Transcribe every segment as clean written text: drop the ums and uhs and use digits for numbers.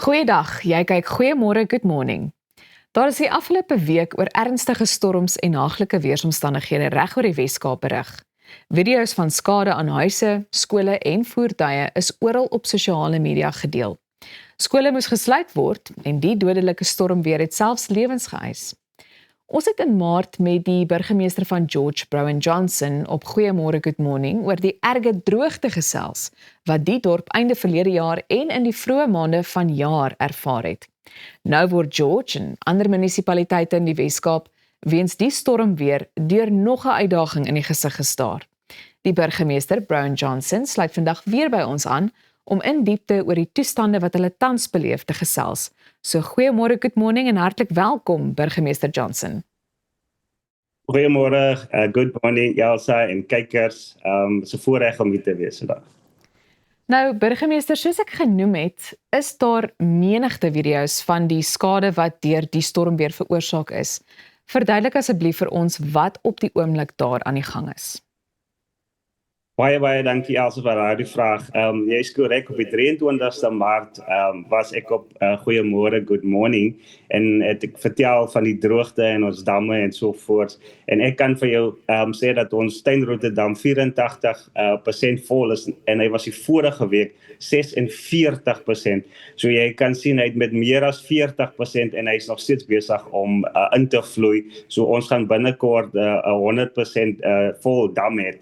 Goeiedag, jy kyk Goeiemôre, Good Morning. Daar is die afgelope week oor ernstige storms en haglike weeromstandighede reg oor die Wes-Kaap berig. Video's van skade aan huise, skole en voertuie is oral op sosiale media gedeel. Skole moes gesluit word en die dodelike stormweer het selfs lewens geëis. Ons het in Maart met die burgemeester van George, Brown Johnson, op Goeiemôre Good Morning oor die erge droogte gesels wat die dorp einde verlede jaar en in die vroeë maande van jaar ervaar het. Nou word George en ander munisipaliteite in die Wes-Kaap weens die stormweer deur nog 'n uitdaging in die gesig gestaar. Die burgemeester, Brown Johnson, sluit vandag weer by ons aan om in diepte oor die toestande wat hulle tans beleef te gesels. So Goeiemôre, Good Morning en hartlik welkom, burgemeester Johnson. Goeiemôre, good morning, Elsa en kykers. So voorreg om hier te wees vandag. Nou, burgemeester, soos ek genoem het, is daar menigte video's van die skade wat deur die stormweer veroorsaak is. Verduidelik asseblief vir ons wat op die oomblik daar aan die gang is. Baie dankie Elsa vir daardie vraag. Jy is korrek, op die 23ste Maart was ek op Goeiemôre Good Morning en ek vertel van die droogte en ons damme en so voort. En ek kan vir jou sê dat ons tuinroete dam 84% vol is en hy was die vorige week 46%. So jy kan sien hy het met meer as 40% en hy is nog steeds besig om in te vloei. So ons gaan binnekort 100% vol dam hê.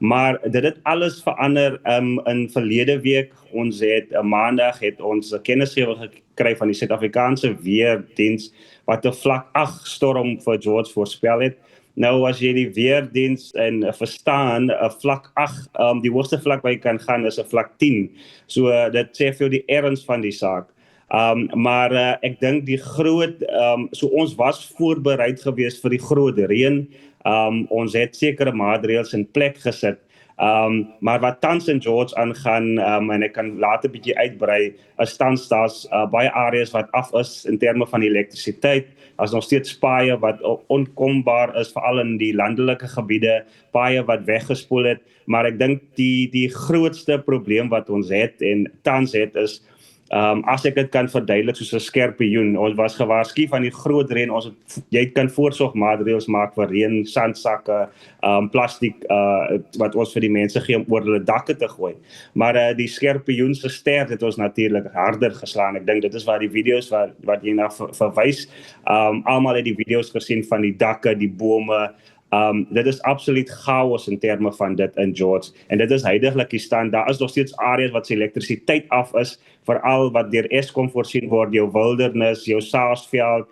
Maar dit het alles verander in verlede week. Ons het maandag ons kennisgewing gekry van die Suid-Afrikaanse Weerdiens wat 'n vlak 8 storm vir George voorspel het. Nou as jy die weerdiens en verstaan, 'n vlak 8, die hoogste vlak waar jy kan gaan is 'n vlak 10. So dit sê vir jou die erns van die saak. Maar ek dink die groot, so ons was voorbereid geweest vir die groot reën. Ons het sekere maatreëls in plek gesit. Maar wat tans in George aangaan, en ek kan later 'n bietjie uitbrei, is tans daar's baie areas wat af is in terme van elektrisiteit. Daar's nog steeds paaie wat onkombaar is, veral in die landelike gebiede, paaie wat weggespoel het. Maar ek dink die grootste probleem wat ons het en tans het is, as ek dit kan verduidelik soos 'n skerpioen, ons was gewaarsku van die groot reën, jy kan voorsorgmaatreëls maak vir reën, sandsakke, plastiek, wat ons vir die mense gee om oor hulle dakke te gooi. Maar die skerpioen se ster het ons natuurlik harder geslaan. Ek dink dit is waar die video's wat jy na verwys, almal het die video's gesien van die dakke, die bome. Dit is absoluut chaos in terme van dit in George. En dit is huidiglik die stand. Daar is nog steeds areas wat se elektrisiteit af is, veral wat deur Eskom voorsien word, jou wildernis, jou saasveld,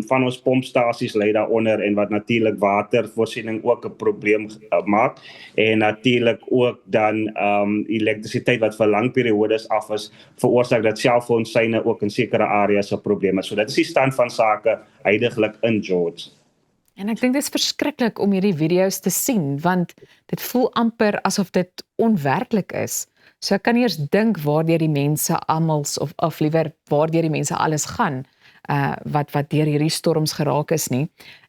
van ons pompstasies lê daaronder en wat natuurlik watervoorsiening ook 'n probleem maak. En natuurlik ook dan elektrisiteit wat vir lang periodes af is, veroorsaak dat selfoonsyne ook in sekere areas 'n probleem is. So dit is die stand van sake huidiglik in George. En ek dink dit is verskriklik om hierdie video's te sien, want dit voel amper asof dit onwerklik is. So ek kan eers dink waardeur die mense of liewer waardeur die mense alles gaan, wat deur hierdie storms geraak is nie.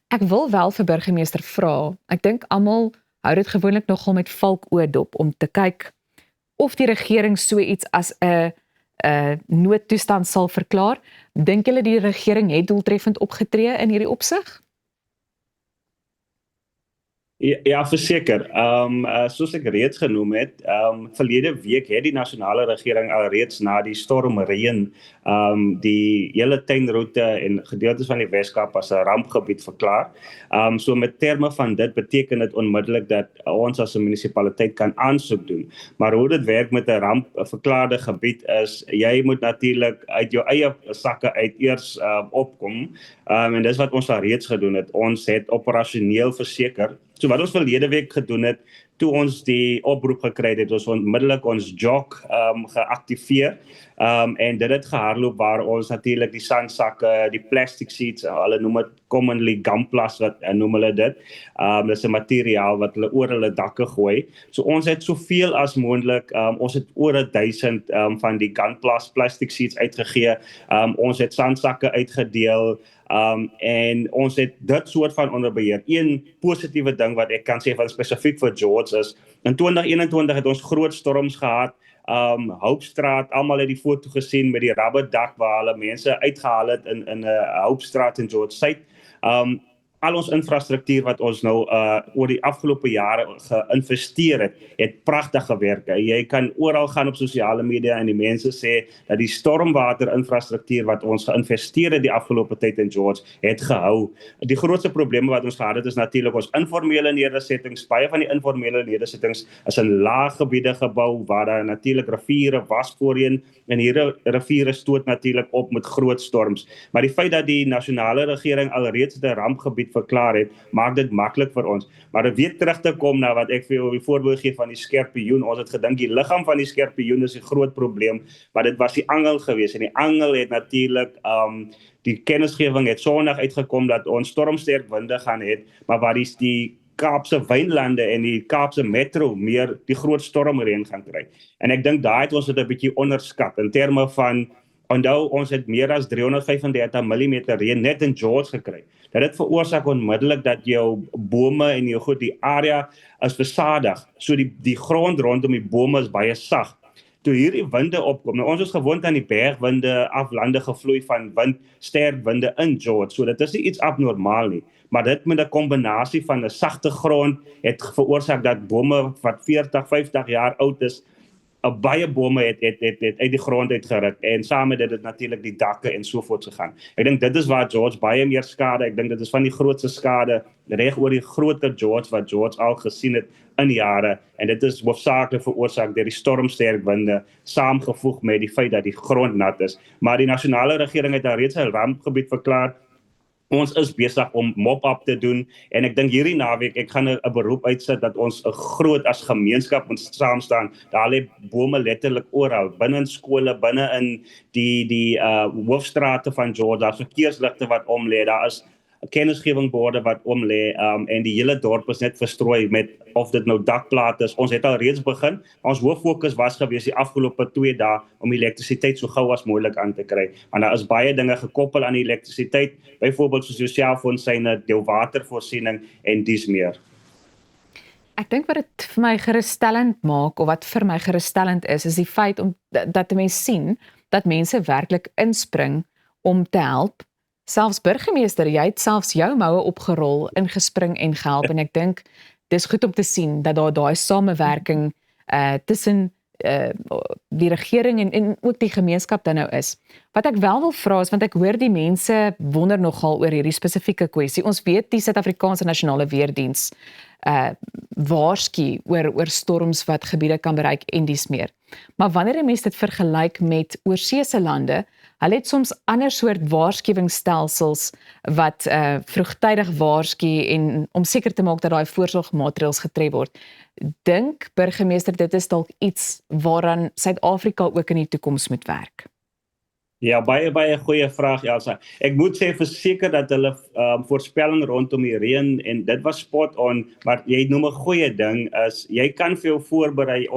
Ek wil wel vir burgemeester vra, ek dink almal hou dit gewoonlik nogal met valkoë dop om te kyk of die regering so iets as 'n noodtoestand sal verklaar. Dink julle die regering het doeltreffend opgetree in hierdie opsig? Ja, verseker. Soos ek reeds genoem het, verlede week het die nasionale regering alreeds na die stormreën die hele tuinroete en gedeeltes van die Wes-Kaap as 'n rampgebied verklaar. So met terme van dit beteken dit onmiddellik dat ons as 'n munisipaliteit kan aansoek doen. Maar hoe dit werk met 'n rampverklaarde gebied is, jy moet natuurlik uit jou eie sakke uit eers opkom. En dis wat ons al reeds gedoen het. Ons het operasioneel verseker. So wat ons verlede week gedoen het, toe ons die oproep gekry het, ons onmiddellik ons jog geaktiveer. En dit het gehardloop waar ons natuurlik die sandsakke, die plastic sheets, hulle noem dit commonly Gunplas, wat noem hulle dit. Dit is 'n materiaal wat hulle oor hulle dakke gooi. So ons het soveel as moontlik, ons het oor 1000 van die Gunplas plastic sheets uitgegee. Ons het sandsakke uitgedeel. En ons het dit soort van onder beheer. Een positiewe ding wat ek kan sê van spesifiek vir George is, in 2021 het ons groot storms gehad, Hoopstraat, almal het die foto gesien met die rubberdak waar hulle mense uitgehaal het in Hoopstraat in George Suid. Al ons infrastruktuur wat ons nou oor die afgelope jare geïnvesteer het pragtig gewerk. Jy kan oral gaan op sosiale media en die mense sê dat die stormwaterinfrastruktuur wat ons geïnvesteer het die afgelope tyd in George het gehou. Die grootste probleme wat ons gehad het is natuurlik ons informele nedersettings. Baie van die informele nedersettings is in laaggebiede gebou waar daar natuurlik riviere was voorheen en hierdie riviere stoot natuurlik op met groot storms. Maar die feit dat die nasionale regering alreeds 'n rampgebied verklaar het, maak dit maklik vir ons. Maar om weer terug te kom na wat ek vir jou die voorbeeld gee van die skorpioen, ons het gedink die liggaam van die skorpioen is 'n groot probleem, maar dit was die angel geweest en die angel het natuurlik die kennisgewing het Sondag uitgekom dat ons stormsterk winde gaan het, maar waar die Kaapse wynlande en die Kaapse metro meer die groot stormreën gaan kry. En ek dink daai het ons dit 'n bietjie onderskat in terme van onthou ons het meer as 335 mm reën net in George gekry. Dat veroorsaak onmiddellik dat jou bome en jou goed die area is versadig. So die grond rondom die bome is baie sag. Toe hierdie winde opkom, nou ons is gewoond aan die bergwinde, aflande gevloei van sterk winde in George. So dit is nie iets abnormaal nie, maar dit met 'n kombinasie van 'n sagte grond het veroorsaak dat bome wat 40, 50 jaar oud is, baie bome het uit die grond uitgeruk en saam met dit natuurlik die dakke en so voort gegaan. Ek dink dit is waar George baie meer skade, ek dink dit is van die grootste skade reg oor die groter George wat George al gesien het in jare en dit is hoofsaaklik veroorsaak deur die stormsterk winde saamgevoeg met die feit dat die grond nat is. Maar die nasionale regering het alreeds 'n rampgebied verklaar. Ons is besig om mop-up te doen en ek dink hierdie naweek ek gaan 'n beroep uitsit dat ons 'n groot as gemeenskap moet saam staan. Daar lê bome letterlik oral, binne in skole, binne in die hoofstrate van George, daar's verkeersligte wat om lê, daar is kennisgevingborde wat om lê en die hele dorp is net verstrooi met of dit nou dakplate is. Ons het al reeds begin. Ons hooffokus was gewees die afgelope 2 dae om elektrisiteit so gou as moontlik aan te kry. En daar is baie dinge gekoppel aan die elektrisiteit, byvoorbeeld soos jou selfoonsyne, jou watervoorsiening en dies meer. Ek dink wat dit vir my gerusstellend maak of wat vir my gerusstellend is die feit dat mense sien dat mense werklik inspring om te help. Selfs burgemeester, jy het selfs jou moue opgerol, ingespring en gehelp en ek dink dis goed om te sien dat daar daai samewerking tussen die regering en ook die gemeenskap dan nou is. Wat ek wel wil vra is, want ek hoor die mense wonder nogal oor hierdie spesifieke kwessie. Ons weet die Suid-Afrikaanse Nasionale Weerdiens waarsku oor storms wat gebiede kan bereik en dies meer. Maar wanneer 'n mens dit vergelyk met oorseese lande, hulle het soms ander soort waarskuwingsstelsels wat vroegtydig waarsku en om seker te maak dat daai voorsorgmaatreëls getref word. Dink burgemeester dit is dalk iets waaraan Suid-Afrika ook in die toekoms moet werk? Ja, baie goeie vraag, Elsa. Ek moet sê verseker dat hulle voorspelling rondom die reën en dit was spot on, maar jy noem 'n goeie ding is jy kan vir jou voorberei.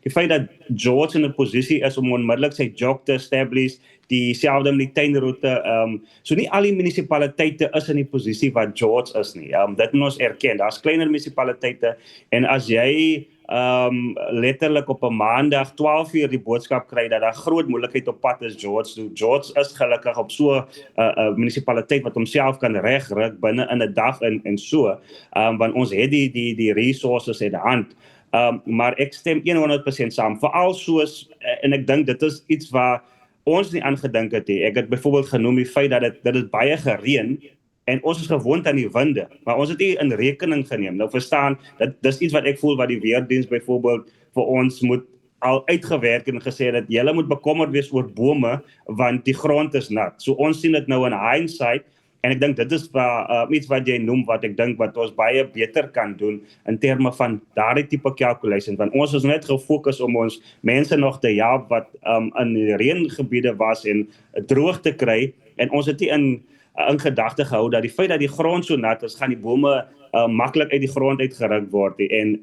Die feit dat George in 'n posisie is om onmiddellik sy jog te establish, dieselfde met die tuinroete. So nie al die munisipaliteite is in die posisie wat George is nie. Dit moet ons erken. Daar's kleiner munisipaliteite en as jy letterlik op 'n maandag 12:00 die boodskap kry dat daar groot moeilikheid op pad is George. George is gelukkig op so 'n munisipaliteit wat homself kan regryk binne in 'n dag en so, want ons het die resources in die hand. Maar ek stem 100% saam, veral soos en ek dink dit is iets waar ons nie aangedink het nie. Ek het byvoorbeeld genoem die feit dat dit baie gereën en ons is gewoond aan die winde, maar ons het nie in rekening geneem. Nou verstaan, dis iets wat ek voel wat die weerdiens byvoorbeeld vir ons moet al uitgewerk en gesê dat julle moet bekommerd wees oor bome want die grond is nat. So ons sien dit nou in hindsight en ek dink dit is iets wat jy noem wat ek dink wat ons baie beter kan doen in terme van daardie tipe calculations, want ons is net gefokus om ons mense nog te help wat in die reëngebiede was en droog te kry en ons het nie in gedagte gehou dat die feit dat die grond so nat is, gaan die bome maklik uit die grond uitgeruk word en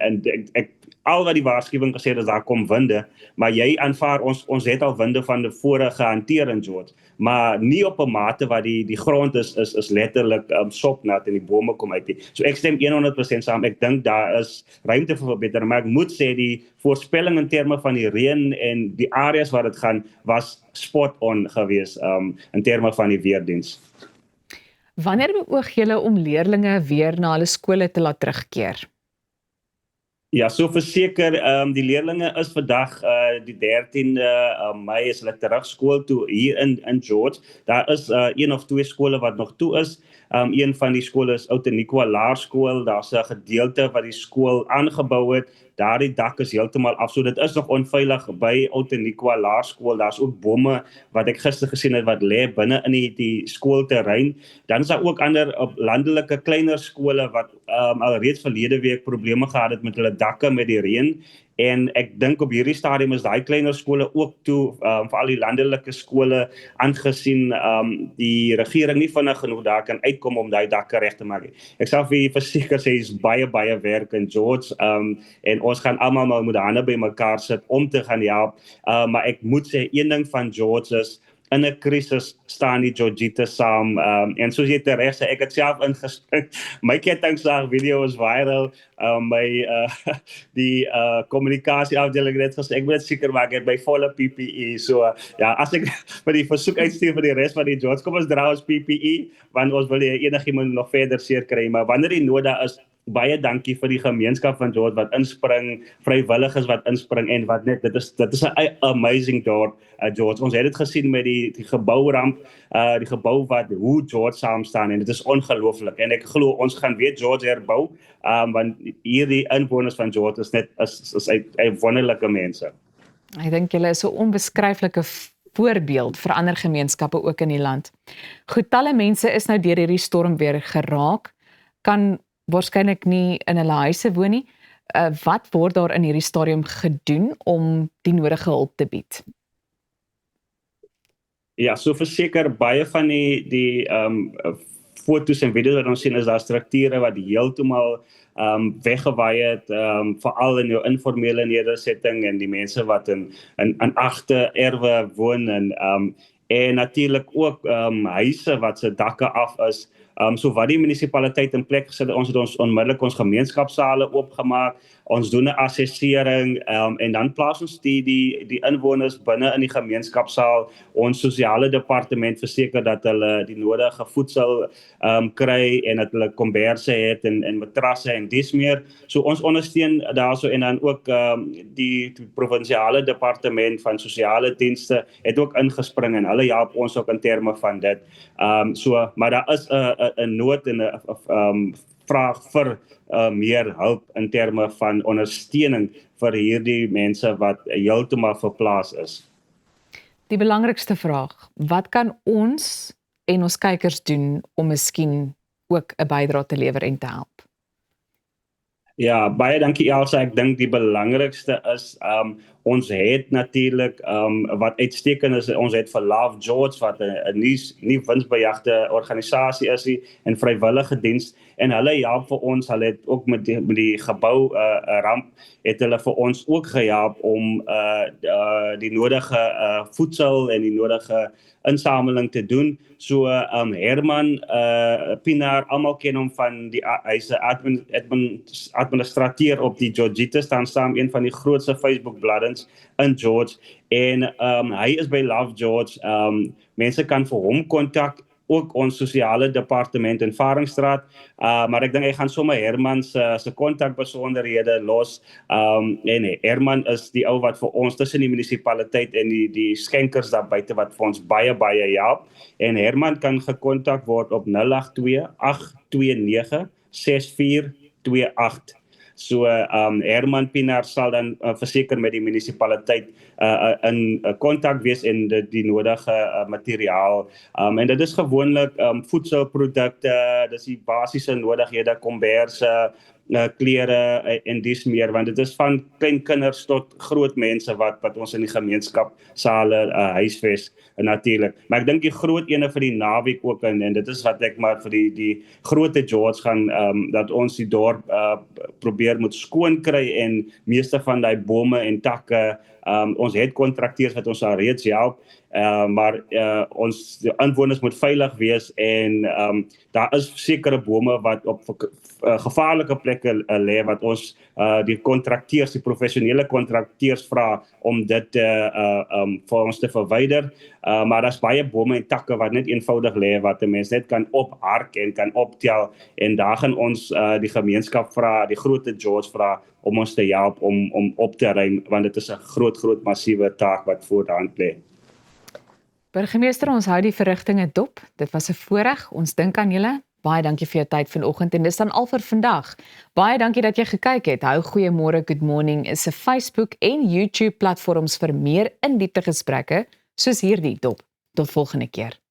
ek al wat die waarskuwing gesê het is daar kom winde, maar jy aanvaar ons het al winde van tevore gehanteer in George, maar nie op 'n mate wat die grond is letterlik sopnat en die bome kom uit nie. So ek stem 100% saam. Ek dink daar is ruimte vir verbetering, maar ek moet sê die voorspelling in terme van die reën en die areas waar dit gaan was spot on gewees in terme van die weerdiens. Wanneer beoog julle om leerdlinge weer na hulle skole te laat terugkeer? Ja, so verseker, die leerlinge is vandag die 13de Mei is hulle terug skool toe hier in George. Daar is een of twee skole wat nog toe is. Een van die skole is Outeniqua Laerskool. Daar's 'n gedeelte wat die skool aangebou het. Daardie dak is heeltemal af. So dit is nog onveilig by Outeniqua Laerskool. Daar's ook bome wat ek gister gesien het wat lê binne in die skoolterrein. Dan is daar ook ander landelike kleiner skole wat alreeds verlede week probleme gehad het met hulle dakke met die reën. En ek dink op hierdie stadium is daai kleiner skole ook toe vir al die landelike skole aangesien die regering nie vinnig genoeg daar kan uitkom om daai dakke reg te maak. Ek sal vir verseker sê is baie werk in George en ons gaan almal moet hande by mekaar sit om te gaan help. Maar ek moet sê een ding van George is in 'n krisis staan die Georgites saam en soos jy tereg sê, ek het self ingespring. My kettingslag video is viral. Die kommunikasie afdeling het gesê ek moet dit seker maak het by volle PPE. So ja, as ek vir die versoek uitstuur vir die res van die George, kom ons dra ons PPE want ons wil enigiemand nog verder seer kry, maar wanneer die nood daar is, baie dankie vir die gemeenskap van George wat inspring, vrywilligers wat inspring en wat net dit is 'n amazing dorp George. Ons het dit gesien met die gebouramp, die gebou wat hoe George saam staan en dit is ongelooflik en ek glo ons gaan weer George herbou want hierdie inwoners van George is net is wonderlike mense. Ek dink julle is 'n onbeskryflike voorbeeld vir ander gemeenskappe ook in die land. Goed, talle mense is nou deur hierdie storm weer geraak, kan waarskynlik nie in hulle huise woon nie. Wat word daar in hierdie stadium gedoen om die nodige hulp te bied? Ja, so verseker baie van die foto's en video's wat ons sien is daar strukture wat heeltemal weggewaai het, veral in jou informele nedersetting en die mense wat in agter erwe woon en natuurlik ook huise wat se dakke af is. So wat die munisipaliteit in plek gesit het, ons het ons onmiddellik ons gemeenskapsale oopgemaak, ons doen 'n assessering en dan plaas ons die inwoners binne in die gemeenskapsaal. Ons sosiale departement verseker dat hulle die nodige voedsel kry en dat hulle komberse het en matrasse en dis meer. So ons ondersteun daarso en dan ook die provinsiale departement van sosiale dienste het ook ingespring en hulle help ons ook in terme van dit. Maar daar is 'n nood en 'n vraag vir meer hulp in terme van ondersteuning vir hierdie mense wat heeltemal verplaas is. Die belangrikste vraag, wat kan ons en ons kykers doen om miskien ook 'n bydrae te lewer en te help? Ja, baie dankie Elsa. Ek dink die belangrikste is ons het natuurlik wat uitstekend is, ons het vir Love George wat 'n nie winsbejagte organisasie is en vrywillige diens en hulle help vir ons. Hulle het ook met die gebou ramp het hulle vir ons ook gehelp om die nodige voedsel en die nodige insameling te doen. So Herman Pinaar, almal ken hom van hy's 'n administrateur op die Georgites, staan saam een van die grootste Facebook bladdens in George en hy is by Love George. Mense kan vir hom kontak, ook ons sosiale departement in Varingstraat, maar ek dink hy gaan sommer Herman se kontakbesonderhede los en Herman is die ou wat vir ons tussen die munisipaliteit en die skenkers daar buite wat vir ons baie help en Herman kan gekontak word op 082 829 6428. So Herman Pinaar sal dan verseker met die munisipaliteit in kontak wees en die nodige materiaal. En dit is gewoonlik voedselprodukte, dis die basiese nodighede, komberse, klere en dis meer, want dit is van klein kinders tot groot mense wat ons in die gemeenskapsale huisves natuurlik. Maar ek dink die groot ene vir die naweek ook en dit is wat ek maar vir die groot George gaan dat ons die dorp probeer moet skoon kry en meeste van daai bome en takke ons het kontrakteurs wat ons al reeds help, maar ons inwoners moet veilig wees en daar is sekere bome wat op gevaarlike plekke lê wat ons die kontrakteurs, die professionele kontrakteurs vra om dit vir ons te verwyder, maar daar's baie bome en takke wat net eenvoudig lê wat 'n mens net kan ophark en kan optel en daar gaan ons die gemeenskap vra, die groot George vra om ons te help om op te ruim, want dit is 'n groot massiewe taak wat voor die hand lê. Burgemeester, ons hou die verrigtinge dop. Dit was 'n voorreg. Ons dink aan julle. Baie dankie vir jou tyd vanoggend en dis dan al vir vandag. Baie dankie dat jy gekyk het. Hou Goeiemôre Good Morning is 'n Facebook en YouTube platforms vir meer in diepte gesprekke soos hierdie dop. Tot volgende keer.